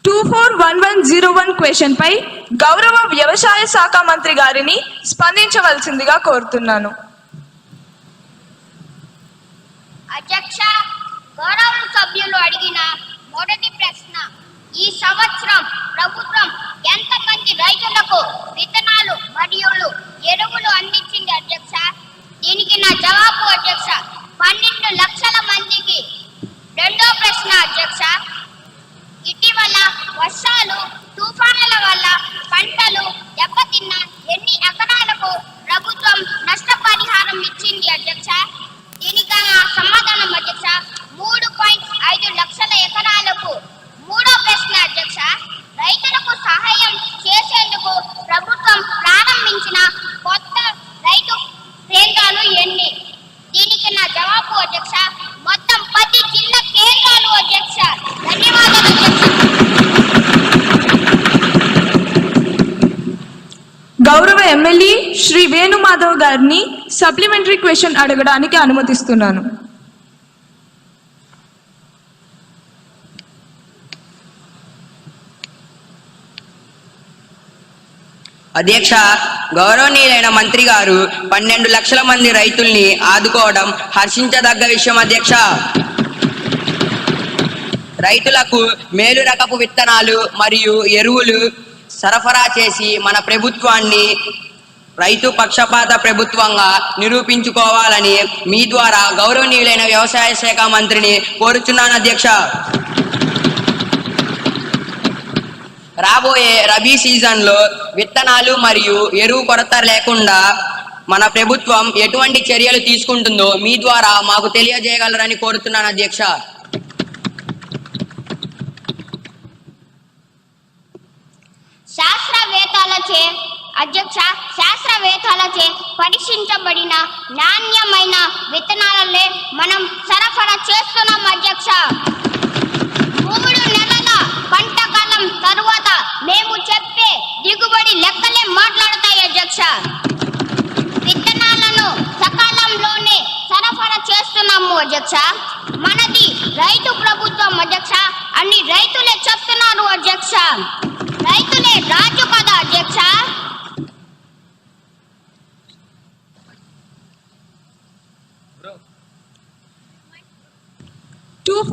241101 question పై గౌరవ వ్యవసాయ శాఖ మంత్రి గారిని స్పందించవలసిందిగా కోరుతున్నాను. అధ్యక్ష, గౌరవ సభ్యులు అడిగిన మొదటి ప్రశ్న, ఈ సంవత్సరం ప్రభుత్వం ఎంతమంది రైతులకు విత్తనాలు మరియు ఎరువులు అందించింది అధ్యక్ష? దీనికి నా జవాబు అధ్యక్ష, 12 లక్షల మందికి. రెండో ప్రశ్న అధ్యక్ష, ఇటీవల వర్షాలు తుఫానుల వల్ల పంటలు దెబ్బతిన్న ఎన్ని ఎకరాలకు ప్రభుత్వం నష్టపరిహారం ఇచ్చింది అధ్యక్ష? దీనికి సమాధానం అధ్యక్ష, 3.5 లక్షల ఎకరాలకు. మూడో ప్రశ్న అధ్యక్ష, రైతులకు సహాయం చేసేందుకు ప్రభుత్వం ప్రారంభించిన కొత్త రైతు కేంద్రాలు ఎన్ని? దీనికి నా జవాబు అధ్యక్ష, మొత్తం 10 జిల్లా కేంద్రాలు అధ్యక్ష. ధన్యవాదాలు అధ్యక్ష. గౌరవ ఎమ్మెల్యే శ్రీ వేణుమాధవ్ గారిని సప్లిమెంటరీ క్వశ్చన్ అడగడానికి అనుమతిస్తున్నాను. అధ్యక్ష, గౌరవనీయులైన మంత్రి గారు 12 లక్షల మంది రైతుల్ని ఆదుకోవడం హర్షించదగ్గ విషయం అధ్యక్ష. రైతులకు మేలు రకపు విత్తనాలు మరియు ఎరువులు సరఫరా చేసి మన ప్రభుత్వాన్ని రైతు పక్షపాత ప్రభుత్వంగా నిరూపించుకోవాలని మీ ద్వారా గౌరవనీయులైన వ్యవసాయ శాఖ మంత్రిని కోరుచున్నాను అధ్యక్ష. రాబోయే రబీ సీజన్లో విత్తనాలు మరియు ఎరువు కొరత లేకుండా మన ప్రభుత్వం ఎటువంటి చర్యలు తీసుకుంటుందో మీ ద్వారా మాకు తెలియజేయగలరని కోరుతున్నాను అధ్యక్ష. శాస్త్రవేత్తలచే పరీక్షించబడిన నాణ్యమైన విత్తనాలనే మనం సరఫరా చేస్తున్నాం అధ్యక్ష. 3 నెలల పంట కాలం తరువాత మేము చెప్పే దిగుబడి లెక్కలే మాట్లాడతాయి అధ్యక్ష. విత్తనాలను సకాలంలోనే సరఫరా చేస్తున్నాము అధ్యక్ష. మనది రైతు ప్రభుత్వం అధ్యక్ష, అన్ని రైతులే చెప్తున్నారు అధ్యక్ష.